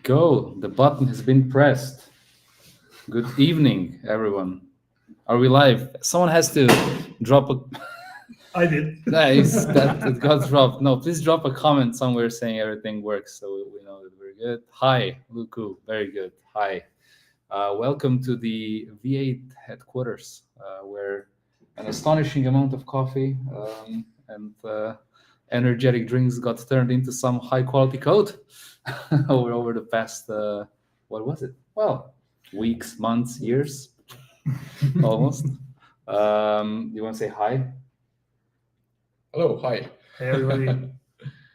go. The button has been pressed. Good evening, everyone. Are we live? Someone has to drop a... I did. Nice, that it got dropped. No, please drop a comment somewhere saying everything works so we know that we're good. Hi, Luku. Very good. Hi. Welcome to the V8 headquarters, where an astonishing amount of coffee and energetic drinks got turned into some high-quality code over the past, what was it? Well, weeks, months, years, almost. You want to say hi? Hello, hi. Hey, everybody.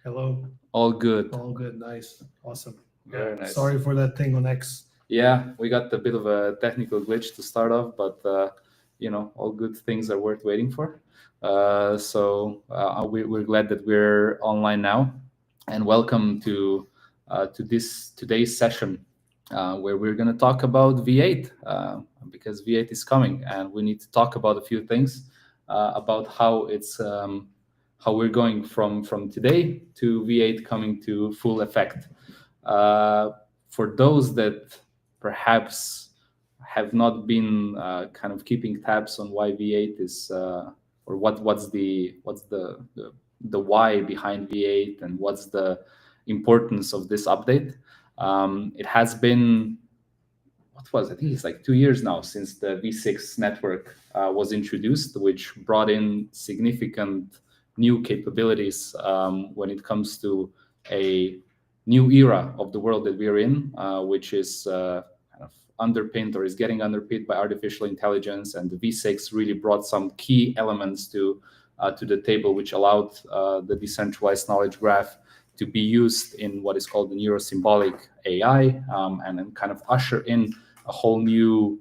Hello. All good. All good. Nice. Awesome. Very nice. Sorry for that thing on X. Yeah, we got a bit of a technical glitch to start off, but all good things are worth waiting for. So we're glad that we're online now, and welcome to today's session where we're going to talk about V8 because V8 is coming, and we need to talk about a few things about how it's how we're going from today to V8 coming to full effect. For those that perhaps have not been kind of keeping tabs on why V8 is or what's the why behind V8 and what's the importance of this update. It has been, I think it's like 2 years now since the V6 network was introduced, which brought in significant new capabilities when it comes to a new era of the world that we're in, which is kind of underpinned or is getting underpinned by artificial intelligence. And the V6 really brought some key elements to the table, which allowed the decentralized knowledge graph to be used in what is called the neurosymbolic AI, and then kind of usher in a whole new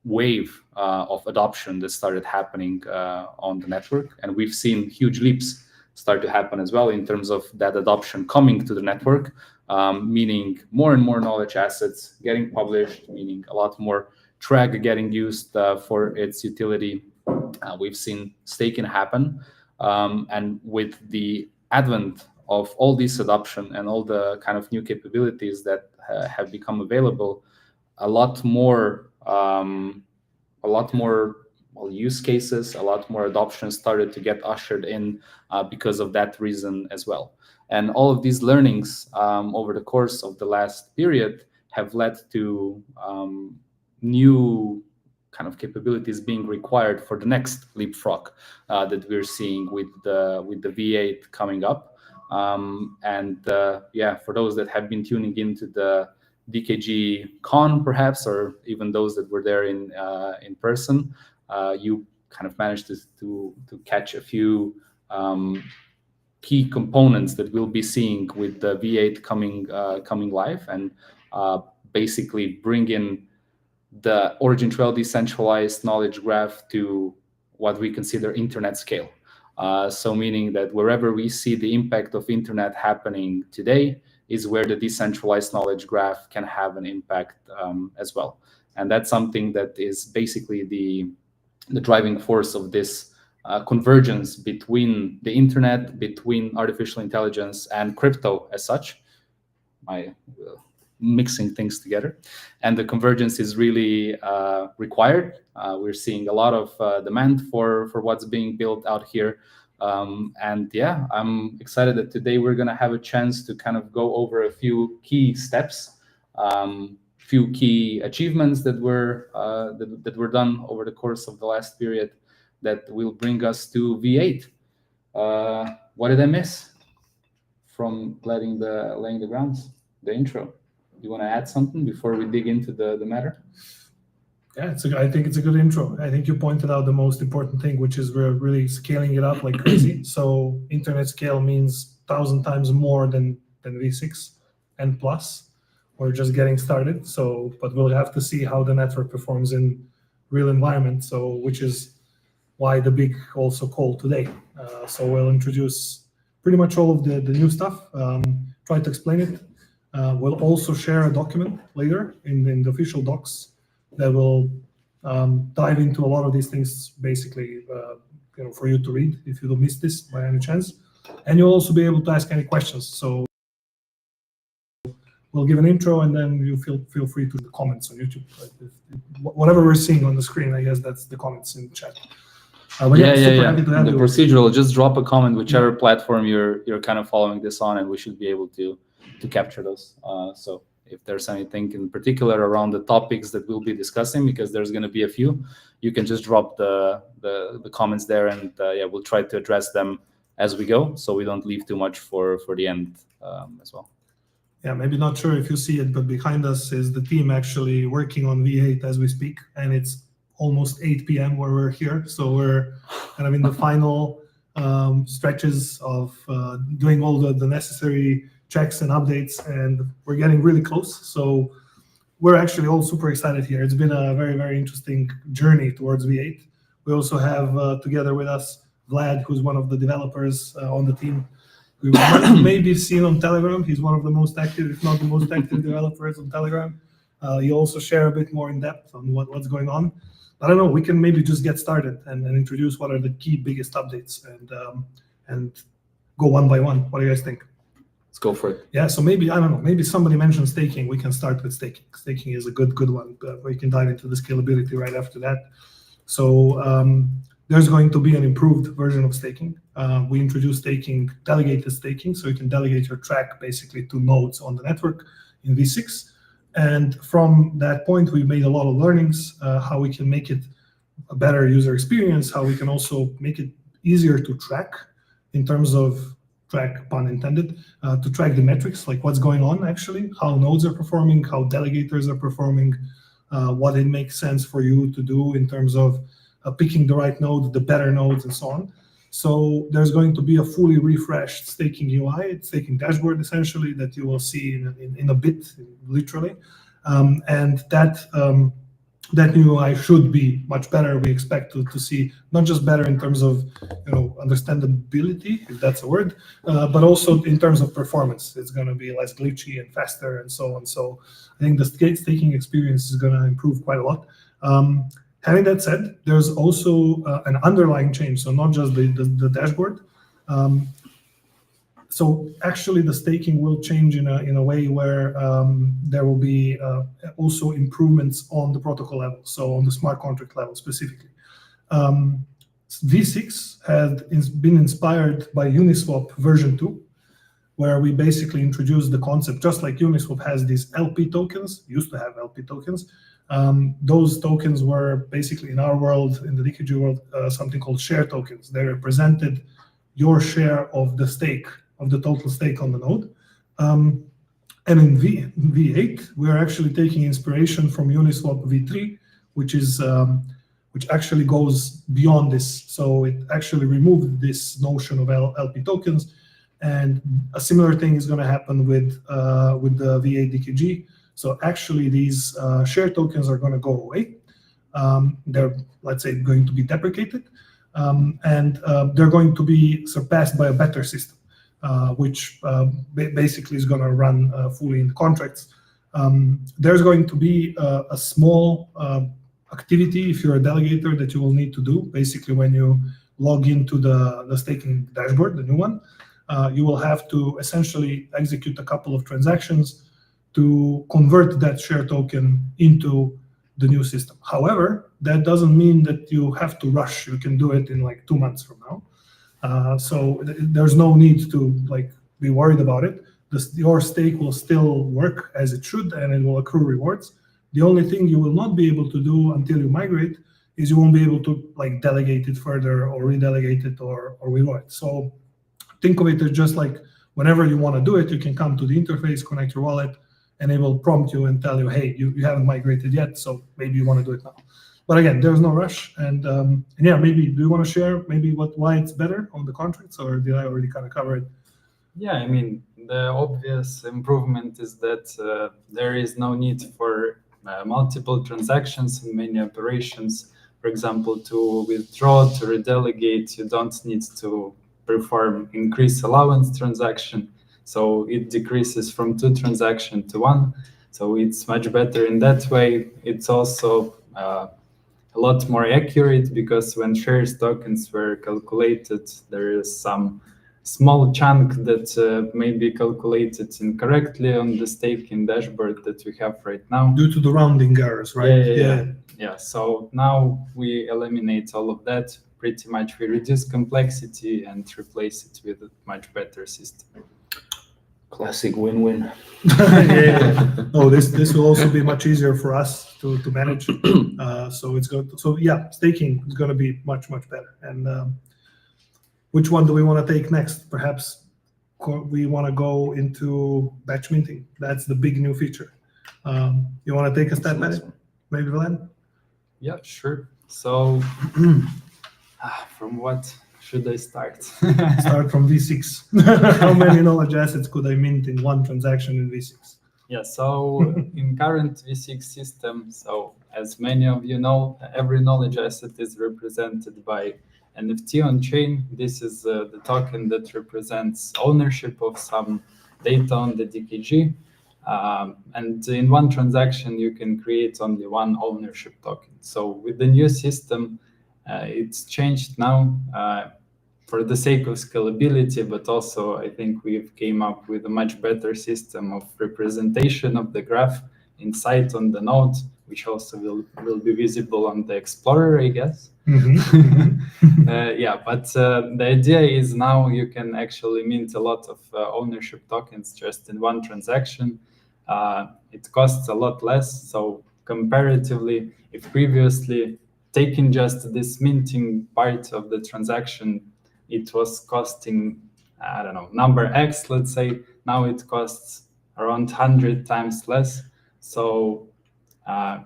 wave of adoption that started happening on the network. And we've seen huge leaps start to happen as well in terms of that adoption coming to the network, meaning more and more knowledge assets getting published, meaning a lot more Trag getting used for its utility. We've seen staking happen, and with the advent of all this adoption and all the kind of new capabilities that have become available, a lot more use cases, a lot more adoption started to get ushered in because of that reason as well. And all of these learnings over the course of the last period have led to new kind of capabilities being required for the next leapfrog that we're seeing with the V8 coming up. For those that have been tuning into the DKG Con, perhaps, or even those that were there in person, you kind of managed to catch a few key components that we'll be seeing with the V8 coming live, and basically bring in the Origin 12 decentralized knowledge graph to what we consider internet scale. So meaning that wherever we see the impact of internet happening today is where the decentralized knowledge graph can have an impact as well. And that's something that is basically the driving force of this convergence between the internet, between artificial intelligence and crypto as such. Mixing things together, and the convergence is really required. We're seeing a lot of demand for what's being built out here. I'm excited that today we're going to have a chance to kind of go over a few key steps, few key achievements that were done over the course of the last period that will bring us to V8. What did I miss from laying the grounds, the intro? Do you want to add something before we dig into the matter? Yeah, I think it's a good intro. I think you pointed out the most important thing, which is we're really scaling it up like crazy. So internet scale means 1,000 times more than V6 and plus. We're just getting started. But we'll have to see how the network performs in real environment. So which is why the big also call today. So we'll introduce pretty much all of the new stuff. Try to explain it. We'll also share a document later in the official docs that will dive into a lot of these things, basically, for you to read if you don't miss this by any chance. And you'll also be able to ask any questions. So we'll give an intro, and then you feel free to comments on YouTube. Whatever we're seeing on the screen, I guess that's the comments in the chat. Happy to have the you. Procedural, just drop a comment, whichever platform you're kind of following this on, and we should be able to capture those. So if there's anything in particular around the topics that we'll be discussing, because there's going to be a few, you can just drop the comments there, and we'll try to address them as we go, so we don't leave too much for the end as well. Yeah, maybe not sure if you see it, but behind us is the team actually working on V8 as we speak, and it's almost 8 p.m. where we're here, so we're kind of in the final stretches of doing all the necessary checks and updates, and we're getting really close. So we're actually all super excited here. It's been a very, very interesting journey towards V8. We also have together with us Vlad, who's one of the developers on the team. We maybe seen on Telegram. He's one of the most active, if not the most active developers on Telegram. You also share a bit more in depth on what's going on. I don't know, we can maybe just get started and introduce what are the key biggest updates and go one by one. What do you guys think? Let's go for it. Yeah, so maybe, I don't know, maybe somebody mentioned staking. We can start with staking. Staking is a good one. We can dive into the scalability right after that. So there's going to be an improved version of staking. We introduced staking, delegated staking, so you can delegate your track basically to nodes on the network in V6. And from that point, we made a lot of learnings, how we can make it a better user experience, how we can also make it easier to track in terms of track, pun intended, to track the metrics, like what's going on actually, how nodes are performing, how delegators are performing, what it makes sense for you to do in terms of picking the right node, the better nodes, and so on. So there's going to be a fully refreshed staking UI, staking dashboard essentially, that you will see in a bit, literally. And that new UI should be much better. We expect to see not just better in terms of understandability, if that's a word, but also in terms of performance. It's going to be less glitchy and faster and so on. So I think the staking experience is going to improve quite a lot. Having that said, there's also an underlying change, so not just the dashboard. So actually, the staking will change in a way where there will be also improvements on the protocol level, so on the smart contract level specifically. V6 has been inspired by Uniswap version 2, where we basically introduced the concept, just like Uniswap has these LP tokens, used to have LP tokens. Those tokens were basically in our world, in the DKG world, something called share tokens. They represented your share of the stake, of the total stake on the node. And in V8, we're actually taking inspiration from Uniswap V3, which actually goes beyond this. So it actually removed this notion of LP tokens. And a similar thing is going to happen with the V8 DKG. So actually, these share tokens are going to go away. They're, let's say, going to be deprecated, and they're going to be surpassed by a better system, which basically is going to run fully in the contracts. There's going to be a small activity, if you're a delegator, that you will need to do. Basically, when you log into the staking dashboard, the new one, you will have to essentially execute a couple of transactions to convert that share token into the new system. However, that doesn't mean that you have to rush. You can do it in like 2 months from now. So there's no need to be worried about it. Your stake will still work as it should, and it will accrue rewards. The only thing you will not be able to do until you migrate is you won't be able to delegate it further or redelegate it or reward. So think of it as just like whenever you want to do it, you can come to the interface, connect your wallet, and it will prompt you and tell you, hey, you haven't migrated yet, so maybe you want to do it now. But again, there's no rush. And yeah, maybe, do you want to share maybe why it's better on the contracts, or did I already kind of cover it? Yeah, I mean, the obvious improvement is that there is no need for multiple transactions in many operations. For example, to withdraw, to redelegate, you don't need to perform increase allowance transaction. So it decreases from 2 transactions to 1. So it's much better in that way. It's also a lot more accurate, because when shares tokens were calculated, there is some small chunk that may be calculated incorrectly on the staking dashboard that we have right now. Due to the rounding errors, right? Yeah. So now we eliminate all of that. Pretty much we reduce complexity and replace it with a much better system. Classic win-win. Oh, this will also be much easier for us to manage. So it's going to, so yeah, staking is going to be much better. And which one do we want to take next? Perhaps we want to go into batch minting. That's the big new feature. You want to take a step at it? Maybe Vlad? Yeah, sure. So from what should I start? Start from V6. How many knowledge assets could I mint in one transaction in V6? Yeah, so in current V6 system, so as many of you know, every knowledge asset is represented by NFT on chain. This is the token that represents ownership of some data on the DKG. And in one transaction, you can create only one ownership token. So with the new system, it's changed now for the sake of scalability, but also I think we've came up with a much better system of representation of the graph inside on the node, which also will be visible on the Explorer, I guess. Mm-hmm. Yeah, but the idea is now you can actually mint a lot of ownership tokens just in one transaction. It costs a lot less. So comparatively, if previously taking just this minting part of the transaction, it was costing, I don't know, number X, let's say, now it costs around 100 times less. So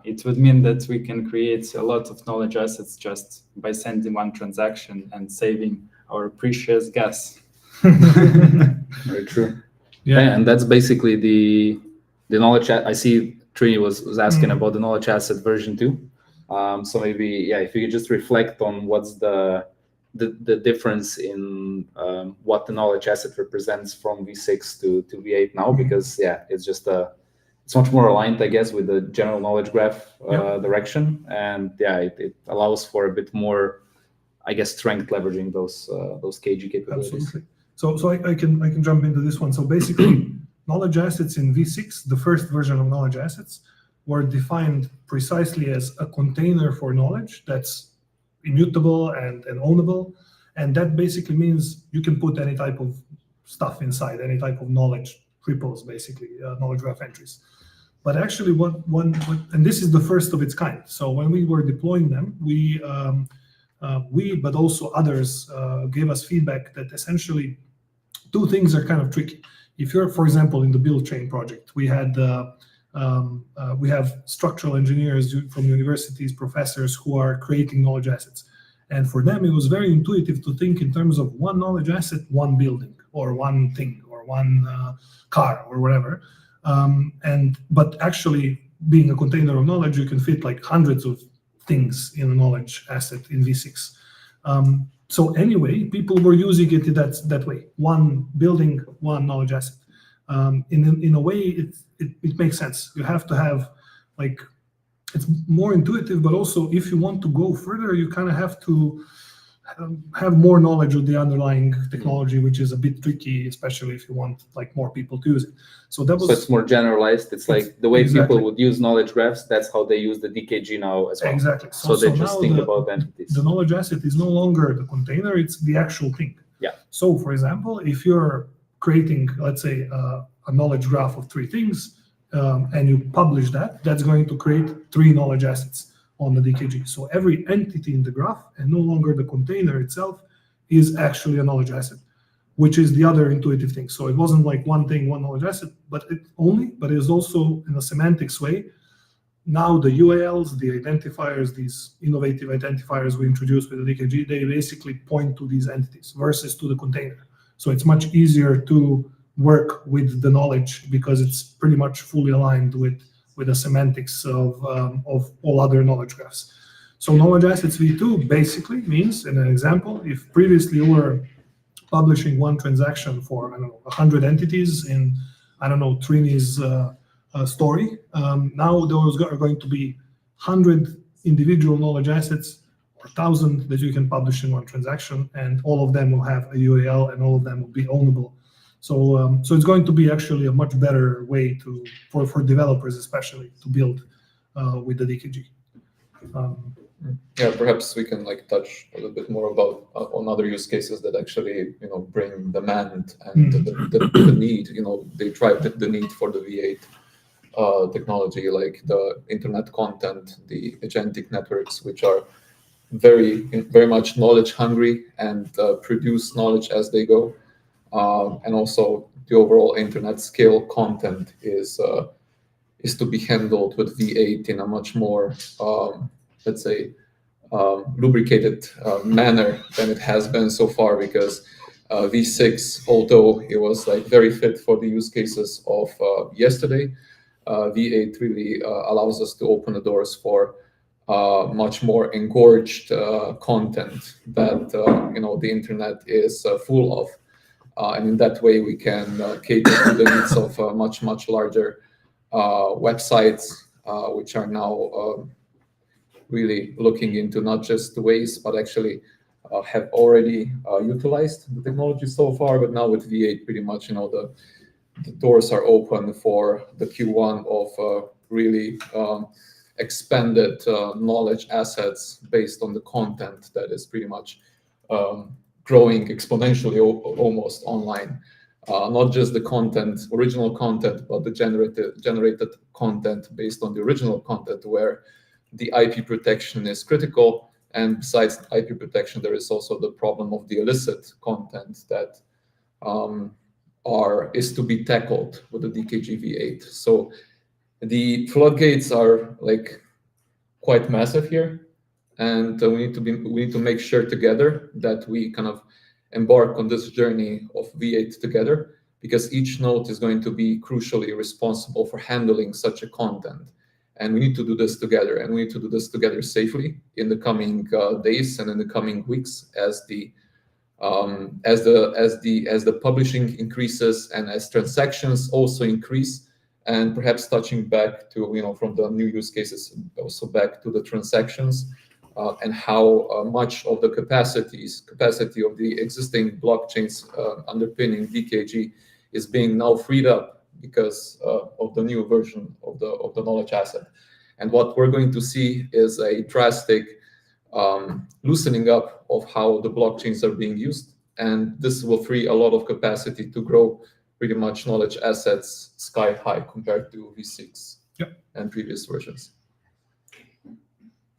it would mean that we can create a lot of knowledge assets just by sending one transaction and saving our precious gas. Very true. Yeah, And that's basically the knowledge. I see Trini was asking about the knowledge asset version 2. So maybe, yeah, if you could just reflect on what's the difference in what the knowledge asset represents from V6 to V8 now, because yeah, it's just it's much more aligned, I guess, with the general knowledge graph direction, and yeah, it allows for a bit more, I guess, strength leveraging those KG capabilities. absolutely. So I can jump into this one. So basically, knowledge assets in V6, the first version of knowledge assets, were defined precisely as a container for knowledge that's immutable and ownable, and that basically means you can put any type of stuff inside, any type of knowledge triples, basically knowledge graph entries. But actually, and this is the first of its kind. So when we were deploying them, we but also others gave us feedback that essentially two things are kind of tricky. If you're, for example, in the build chain project, we have structural engineers from universities, professors who are creating knowledge assets. And for them, it was very intuitive to think in terms of one knowledge asset, one building, or one thing, or one car, or whatever. But actually, being a container of knowledge, you can fit like hundreds of things in a knowledge asset in V6. So anyway, people were using it that way: one building, one knowledge asset. In a way, it makes sense. You have to have, like, it's more intuitive, but also if you want to go further, you kind of have to have more knowledge of the underlying technology, which is a bit tricky, especially if you want like more people to use it. So it's more generalized. It's like the way people would use knowledge graphs. That's how they use the DKG now as well. Exactly. So they just think about entities. The knowledge asset is no longer the container; it's the actual thing. Yeah. So, for example, if you're creating, let's say, a knowledge graph of 3 things, and you publish that, that's going to create 3 knowledge assets on the DKG. So every entity in the graph, and no longer the container itself, is actually a knowledge asset, which is the other intuitive thing. So it wasn't like one thing, one knowledge asset, but it is also in a semantics way. Now the UALs, the identifiers, these innovative identifiers we introduced with the DKG, they basically point to these entities versus to the container. So it's much easier to work with the knowledge because it's pretty much fully aligned with the semantics of all other knowledge graphs. So knowledge assets V2 basically means, in an example, if previously you were publishing one transaction for, I don't know, 100 entities in, I don't know, Trini's story, now those are going to be 100 individual knowledge assets or 1,000 that you can publish in one transaction, and all of them will have a UAL, and all of them will be ownable. So, so it's going to be actually a much better way for developers, especially, to build with the DKG. Yeah, perhaps we can touch a little bit more about on other use cases that actually bring demand and the need. They drive the need for the V8 technology, like the internet content, the agentic networks, which are very much knowledge hungry and produce knowledge as they go. And also the overall internet scale content is to be handled with V8 in a much more let's say lubricated manner than it has been so far, because V6, although it was very fit for the use cases of yesterday, V8 really allows us to open the doors for much more engorged content that the internet is full of. And in that way, we can cater to the needs of much larger websites, which are now really looking into not just the ways, but actually have already utilized the technology so far. But now with V8, pretty much, the doors are open for the Q1 of really expanded knowledge assets based on the content that is pretty much growing exponentially almost online. Not just the content, original content, but the generated content based on the original content, where the IP protection is critical. And besides IP protection, there is also the problem of the illicit content that is to be tackled with the DKG V8. So the floodgates are quite massive here. And we need to make sure together that we kind of embark on this journey of V8 together, because each node is going to be crucially responsible for handling such a content. And we need to do this together, and we need to do this together safely in the coming days and in the coming weeks, as the publishing increases and as transactions also increase. And perhaps touching back to from the new use cases, also back to the transactions. And how much of the capacity of the existing blockchains underpinning DKG is being now freed up because of the new version of the knowledge asset. And what we're going to see is a drastic loosening up of how the blockchains are being used, and this will free a lot of capacity to grow pretty much knowledge assets sky high compared to V6 and previous versions.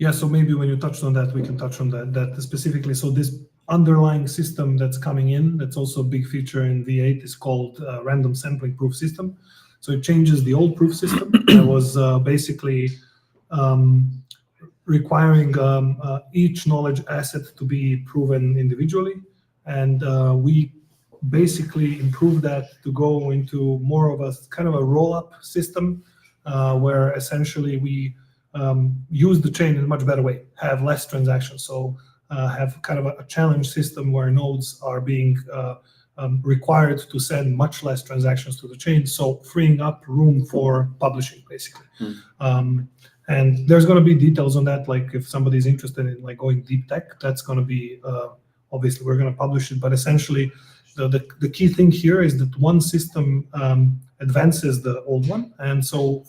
Yeah, so maybe when you touched on that, we can touch on that specifically. So this underlying system that's coming in, that's also a big feature in V8, is called random sampling proof system. So it changes the old proof system that was basically requiring each knowledge asset to be proven individually. And we basically improved that to go into more of a kind of a roll-up system where essentially we use the chain in a much better way, have less transactions. So have kind of a challenge system where nodes are being required to send much less transactions to the chain, so freeing up room for publishing, basically. And there's going to be details on that, like if somebody's interested in going deep tech, that's going to be, obviously we're going to publish it, but essentially the key thing here is that one system advances the old one. And so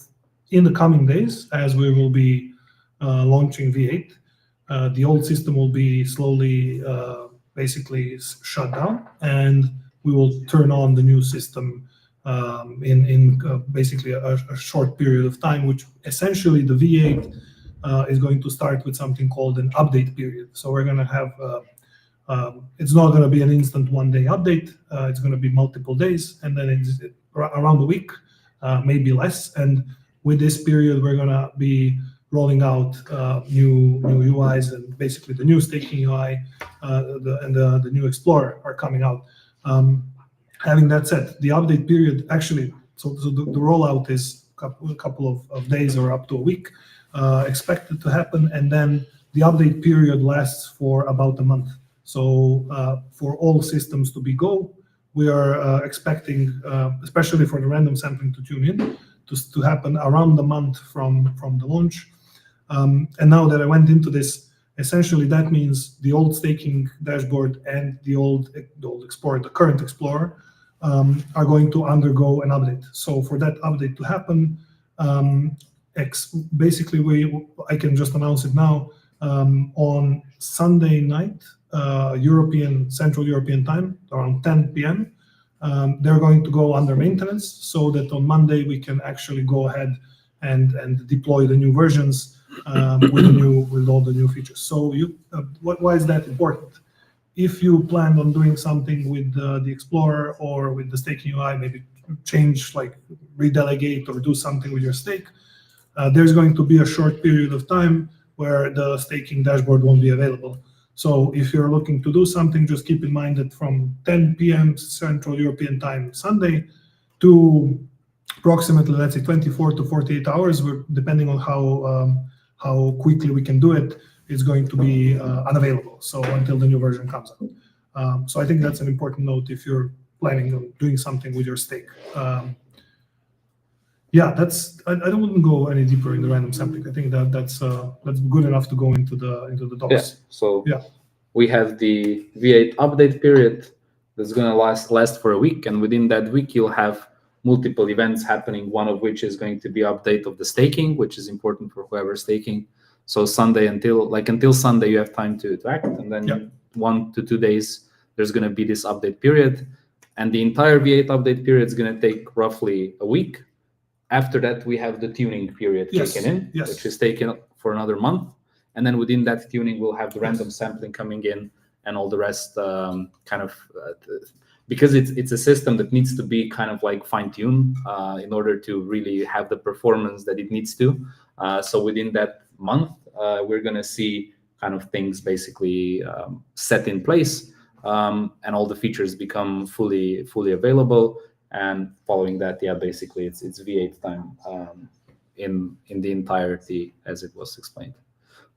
in the coming days, as we will be launching V8, the old system will be slowly basically shut down, and we will turn on the new system in basically a short period of time, which essentially the V8 is going to start with something called an update period. So we're going to have, it's not going to be an instant one-day update, it's going to be multiple days, and then it's around a week, maybe less. And with this period, we're going to be rolling out new UIs, and basically the new staking UI and the new Explorer are coming out. Having that said, the update period actually, so the rollout is a couple of days or up to a week expected to happen, and then the update period lasts for about a month. So for all systems to be go, we are expecting, especially for the random sampling to tune in, to happen around the month from the launch. And now that I went into this, Essentially, that means the old staking dashboard and the old Explorer, the current Explorer, are going to undergo an update. So for that update to happen, basically I can just announce it now. On Sunday night, Central European time, around 10 p.m., they're going to go under maintenance, so that on Monday we can actually go ahead and deploy the new versions with all the new features. So why is that important? If you plan on doing something with the Explorer or with the staking UI, maybe change, like redelegate or do something with your stake, there's going to be a short period of time where the staking dashboard won't be available. So if you're looking to do something, just keep in mind that from 10 p.m. Central European time Sunday to approximately, let's say, 24 to 48 hours, depending on how quickly we can do it, it's going to be unavailable. So until the new version comes out. So I think that's an important note if you're planning on doing something with your stake. Yeah, I don't want to go any deeper in the random sampling. I think that's good enough to go into the docs. Yeah. So yeah, we have the V8 update period that's going to last for a week, and within that week you'll have multiple events happening. One of which is going to be update of the staking, which is important for whoever's staking. So Sunday until Sunday you have time to act, and then 1 to 2 days there's going to be this update period, and the entire V8 update period is going to take roughly a week. After that, we have the tuning period kicking in, which is taken for another month. And then within that tuning, we'll have the random sampling coming in and all the rest because it's a system that needs to be kind of like fine-tuned in order to really have the performance that it needs to. So within that month, we're going to see kind of things basically set in place, and all the features become fully available. And following that, basically it's V8 time in the entirety as it was explained.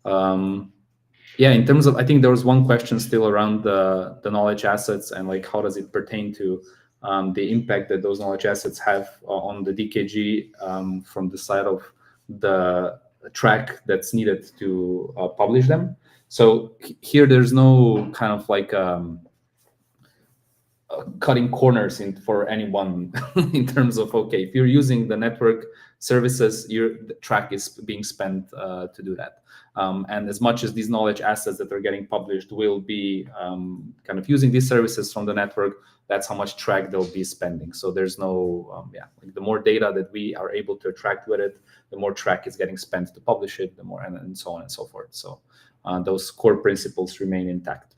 In terms of, I think there was one question still around the knowledge assets and like how does it pertain to the impact that those knowledge assets have on the DKG from the side of the track that's needed to publish them. So here there's no kind of like cutting corners for anyone in terms of, okay, if you're using the network services, the track is being spent to do that. And as much as these knowledge assets that are getting published will be kind of using these services from the network, that's how much track they'll be spending. So there's no, like the more data that we are able to attract with it, the more track is getting spent to publish it, the more, and so on and so forth. So those core principles remain intact.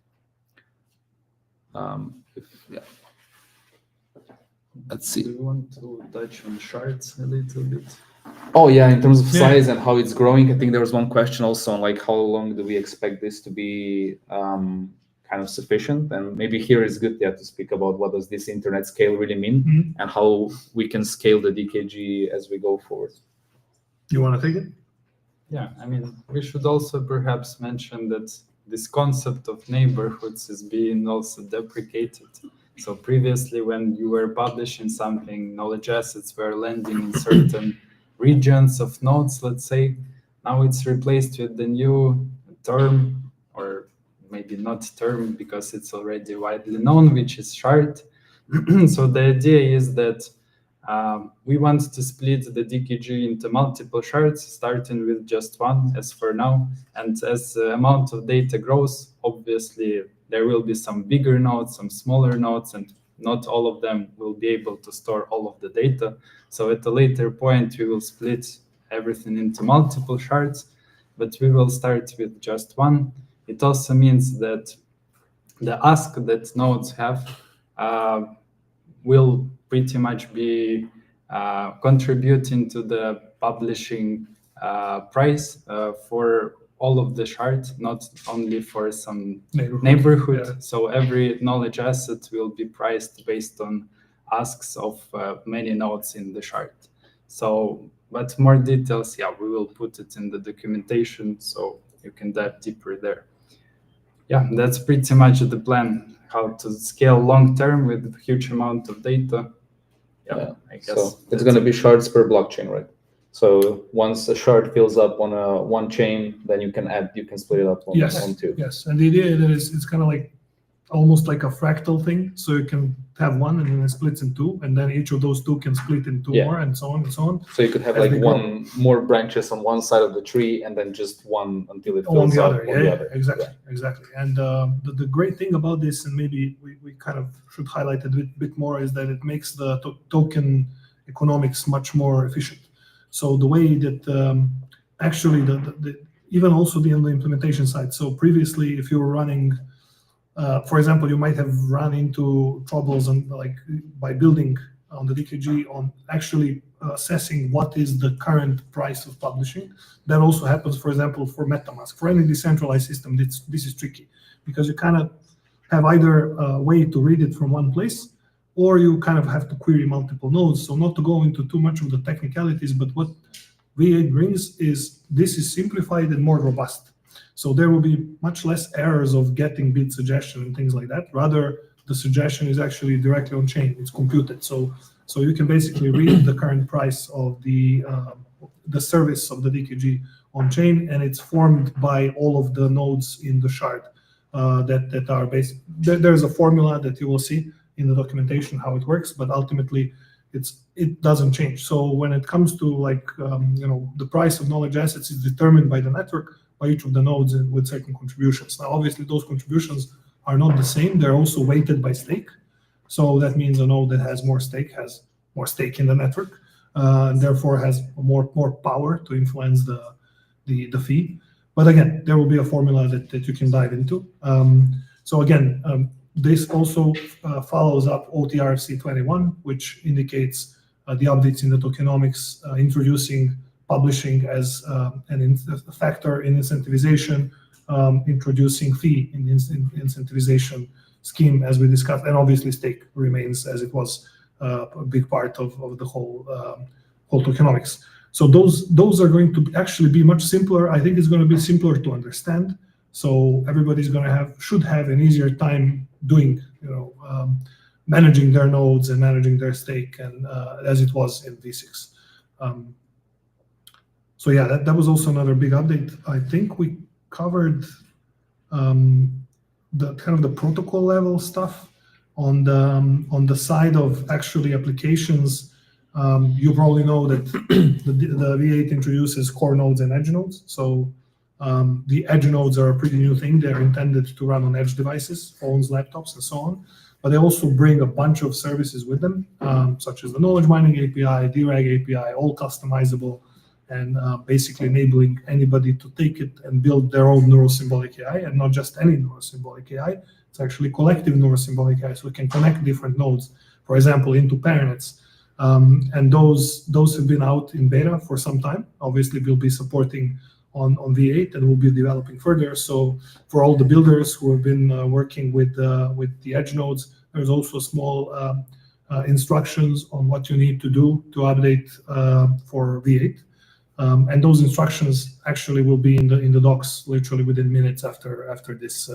Let's see. Do you want to touch on shards a little bit? Oh yeah, in terms of size and how it's growing, I think there was one question also on like how long do we expect this to be kind of sufficient, and maybe here is good to speak about what does this internet scale really mean and how we can scale the DKG as we go forward. You want to take it? Yeah, I mean, we should also perhaps mention that this concept of neighborhoods is being also deprecated. So previously, when you were publishing something, knowledge assets were landing in certain regions of nodes, let's say. Now it's replaced with the new term, or maybe not term because it's already widely known, which is shard. So the idea is that we want to split the DKG into multiple shards, starting with just one as for now. And as the amount of data grows, obviously, there will be some bigger nodes, some smaller nodes, and not all of them will be able to store all of the data. So at a later point, we will split everything into multiple shards, but we will start with just one. It also means that the ask that nodes have will pretty much be contributing to the publishing price for all of the shards, not only for some neighborhood. Yeah. So every knowledge asset will be priced based on asks of many nodes in the shard. So, but more details, we will put it in the documentation so you can dive deeper there. Yeah, that's pretty much the plan, how to scale long-term with a huge amount of data. I guess. So it's going to be shards per blockchain, right? So once a shard fills up on one chain, then you can split it up on two. Yes, and the idea that is it's kind of like almost like a fractal thing. So you can have one and then it splits in two, and then each of those two can split in two more, and so on and so on. So you could have like more branches on one side of the tree, and then just one until it fills on the up other. on the other. Exactly. And the great thing about this, and maybe we kind of should highlight it a bit more, is that it makes the token economics much more efficient. So the way that actually even also on the implementation side. So previously, if you were running, for example, you might have run into troubles on by building on the DKG on actually assessing what is the current price of publishing. That also happens, for example, for MetaMask. For any decentralized system, this is tricky because you kind of have either a way to read it from one place, or you kind of have to query multiple nodes. So not to go into too much of the technicalities, but what V8 brings is this is simplified and more robust. So there will be much less errors of getting bid suggestion and things like that. Rather, the suggestion is actually directly on chain. It's computed. So you can basically read the current price of the service of the DKG on chain, and it's formed by all of the nodes in the shard that are based. There's a formula that you will see in the documentation how it works, but ultimately it doesn't change. So when it comes to the price of knowledge assets is determined by the network, by each of the nodes with certain contributions. Now, obviously, those contributions are not the same. They're also weighted by stake. So that means a node that has more stake in the network, and therefore has more power to influence the fee. But again, there will be a formula that you can dive into. So again, this also follows up OTRC 21, which indicates the updates in the tokenomics, introducing publishing as a factor in incentivization, introducing fee in incentivization scheme as we discussed, and obviously stake remains as it was a big part of the whole tokenomics. So those are going to actually be much simpler. I think it's going to be simpler to understand. So everybody's should have an easier time doing, managing their nodes and managing their stake, and as it was in V6. So yeah, that was also another big update. I think we covered the kind of the protocol level stuff on the side of actually applications. You probably know that the V8 introduces core nodes and edge nodes. So the edge nodes are a pretty new thing. They're intended to run on edge devices, phones, laptops, and so on. But they also bring a bunch of services with them, such as the knowledge mining API, DRAG API, all customizable, and basically enabling anybody to take it and build their own neurosymbolic AI, and not just any neurosymbolic AI. It's actually collective neurosymbolic AI, so we can connect different nodes, for example, into pairnets. And those have been out in beta for some time. Obviously, we'll be supporting on V8, and we'll be developing further. So for all the builders who have been working with the edge nodes, there's also small instructions on what you need to do to update for V8. And those instructions actually will be in the docs literally within minutes after this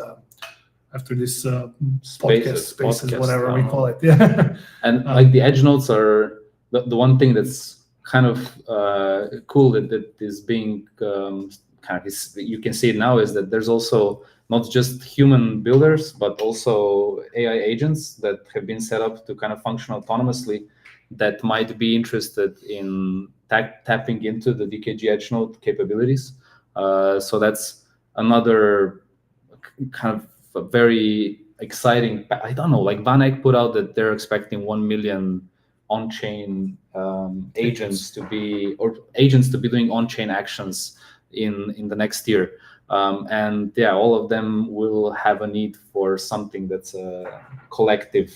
spaces, whatever we call it. Yeah. And like the edge nodes are the one thing that's kind of cool that is being you can see it now, is that there's also not just human builders, but also AI agents that have been set up to kind of function autonomously that might be interested in tapping into the DKG edge node capabilities. So that's another kind of very exciting. I don't know, like Van Eyck put out that they're expecting 1 million on-chain agents to be doing on-chain actions in the next year. And yeah, all of them will have a need for something that's a collective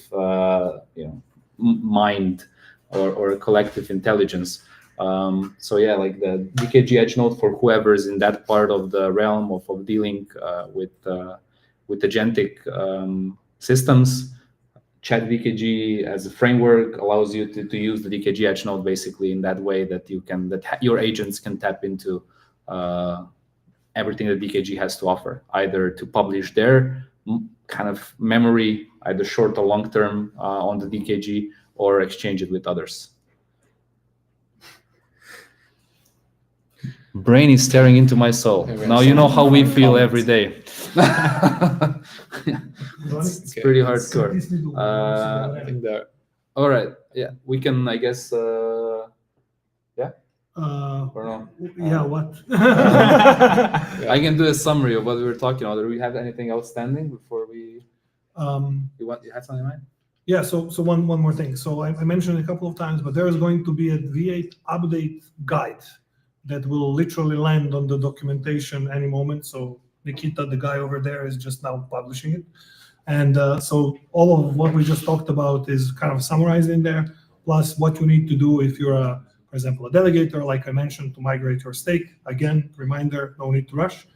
mind or a collective intelligence. So yeah, like the DKG edge node for whoever is in that part of the realm of dealing with agentic systems. ChatDKG as a framework allows you to use the DKG edge node basically in that way that your agents can tap into everything that DKG has to offer, either to publish their kind of memory, either short or long term on the DKG, or exchange it with others. Brain is staring into my soul. Maybe Now I'm you know some how we fun feel comments. every day. It's Okay. pretty hardcore. I think that All right. Yeah, we can, I guess. Yeah. Or no? Yeah, what? I can do a summary of what we were talking about. Do we have anything outstanding before we? You had something in mind? Yeah, so one more thing. So I mentioned a couple of times, but there is going to be a V8 update guide that will literally land on the documentation any moment. So Nikita, the guy over there, is just now publishing it. And so all of what we just talked about is kind of summarized in there, plus what you need to do if you're, for example, a delegator, like I mentioned, to migrate your stake. Again, reminder, no need to rush.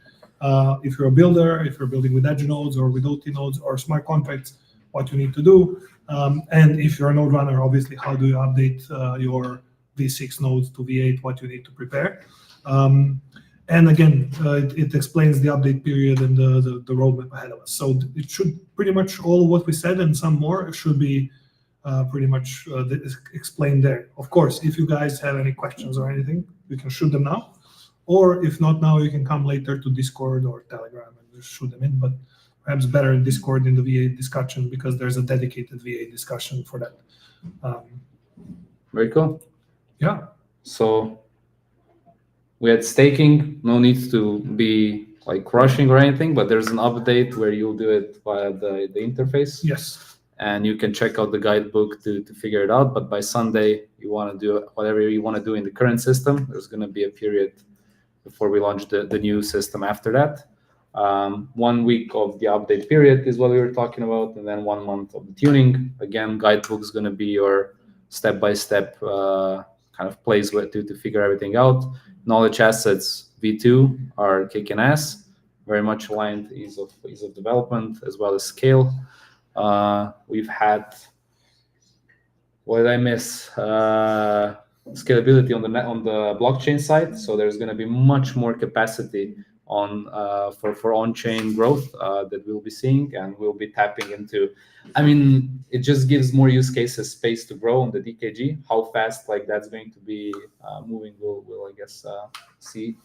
If you're a builder, if you're building with edge nodes or with OT nodes or smart contracts, what you need to do. And if you're a node runner, obviously, how do you update your V6 nodes to V8, what you need to prepare. And again, it explains the update period and the roadmap ahead of us. So it should pretty much all of what we said and some more should be pretty much explained there. Of course, if you guys have any questions or anything, you can shoot them now. Or if not now, you can come later to Discord or Telegram and just shoot them in. But perhaps better in Discord in the V8 discussion because there's a dedicated V8 discussion for that. Very cool. Yeah. So we had staking. No need to be like rushing or anything, but there's an update where you'll do it via the interface. Yes. And you can check out the guidebook to figure it out. But by Sunday, you want to do whatever you want to do in the current system. There's going to be a period before we launch the new system after that. 1 week of the update period is what we were talking about, and then 1 month of the tuning. Again, guidebook is going to be your step-by-step kind of place where to figure everything out. Knowledge assets V2 are kicking ass, very much aligned ease of development as well as scale. We've had, what did I miss? Scalability on the blockchain side. So there's going to be much more capacity on for on-chain growth that we'll be seeing, and we'll be tapping into. I mean, it just gives more use cases space to grow on the DKG. How fast like that's going to be moving, we'll I guess see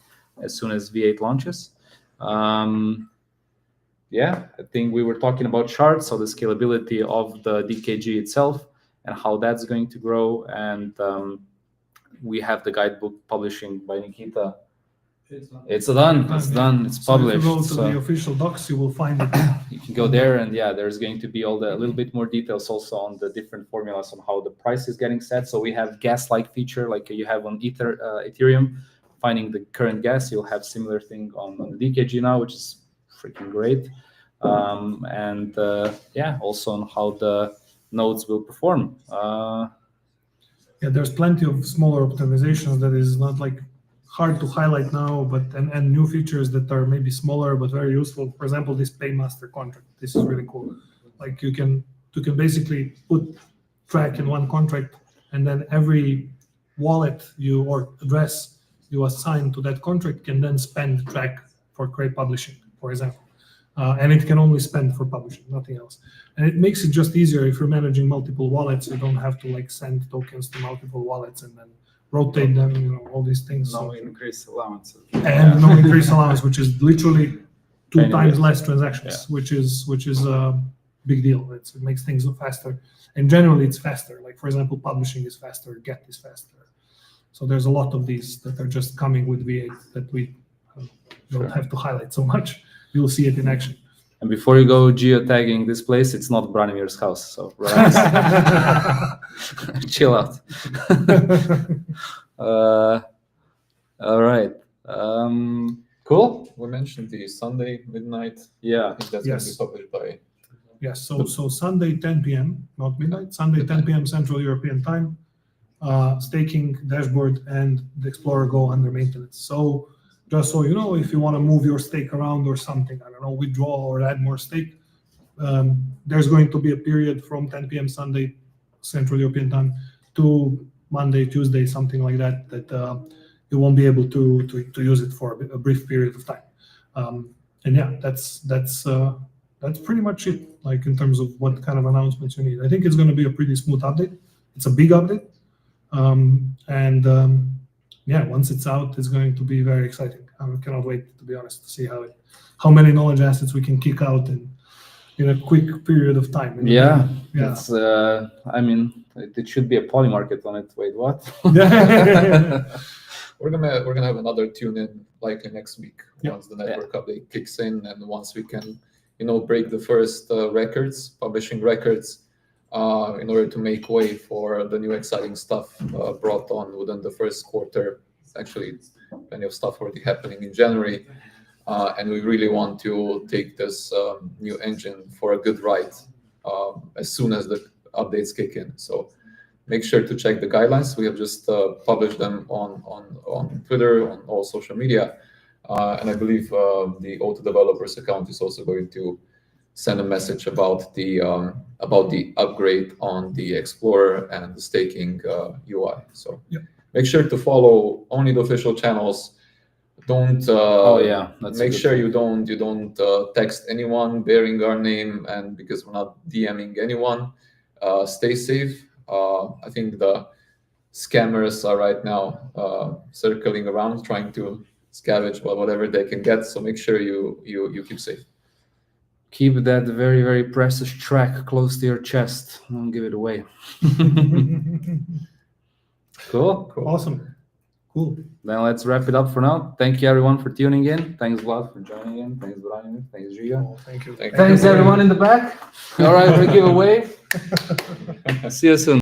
as soon as V8 launches. Yeah, I think we were talking about shards, so the scalability of the DKG itself and how that's going to grow. And we have the guidebook publishing by Nikita. It's done. It's done. It's published. So if you go to the official docs, you will find it. You can go there, and yeah, there's going to be a little bit more details also on the different formulas on how the price is getting set. So we have gas-like feature like you have on Ethereum, finding the current gas. You'll have similar thing on the DKG now, which is freaking great. And yeah, also on how the nodes will perform. Yeah, there's plenty of smaller optimizations that is not like hard to highlight now, but and new features that are maybe smaller but very useful. For example, this paymaster contract. This is really cool. Like you can basically put track in one contract, and then every wallet or address you assign to that contract can then spend track for crate publishing, for example. And it can only spend for publishing, nothing else. And it makes it just easier if you're managing multiple wallets. You don't have to like send tokens to multiple wallets and then rotate them, you know, all these things. No increase allowances. And no increase allowance, which is literally 2 times less transactions, Yeah. which is a big deal. It makes things faster. And generally it's faster. Like for example, publishing is faster, get is faster. So there's a lot of these that are just coming with V8 that we don't have to highlight so much. You'll see it in action. And before you go geotagging this place, it's not Branimir's house, so relax. Chill out. All right. Cool. we mentioned the Sunday midnight. Yeah. I think that's Yes. going to be published by. Yes, so Sunday 10 p.m., not midnight, Sunday 10 p.m. Central European Time, staking dashboard and the Explorer Go under maintenance. So just so you know, if you want to move your stake around or something, I don't know, withdraw or add more stake, there's going to be a period from 10 p.m. Sunday Central European Time to Monday, Tuesday, something like that, that you won't be able to use it for a brief period of time. And yeah, that's pretty much it, like in terms of what kind of announcements you need. I think it's going to be a pretty smooth update. It's a big update. And yeah, once it's out, it's going to be very exciting. I cannot wait, to be honest, to see how many knowledge assets we can kick out in a quick period of time. Yeah, Yeah. it's. I mean, it should be a poly market on it. Wait, what? We're gonna have another tune-in likely next week Yep. once the network update kicks in, and once we can, break the first publishing records, in order to make way for the new exciting stuff brought on within the first quarter. Actually, plenty of stuff already happening in January, and we really want to take this new engine for a good ride as soon as the updates kick in. So make sure to check the guidelines. We have just published them on Twitter, on all social media, and I believe the Auto Developers account is also going to send a message about the upgrade on the Explorer and the staking UI. So make sure to follow only the official channels. Don't make sure you don't text anyone bearing our name, and because we're not DMing anyone. Stay safe. I think the scammers are right now circling around trying to scavenge whatever they can get. So make sure you keep safe. Keep that very, very precious track close to your chest. Don't give it away. Cool. Awesome. Cool. Then let's wrap it up for now. Thank you everyone for tuning in. Thanks Vlad for joining in. Thanks Vladimir. Thanks Giga. Oh, thank you. Thanks everyone in the back. All right, for the giveaway. See you soon.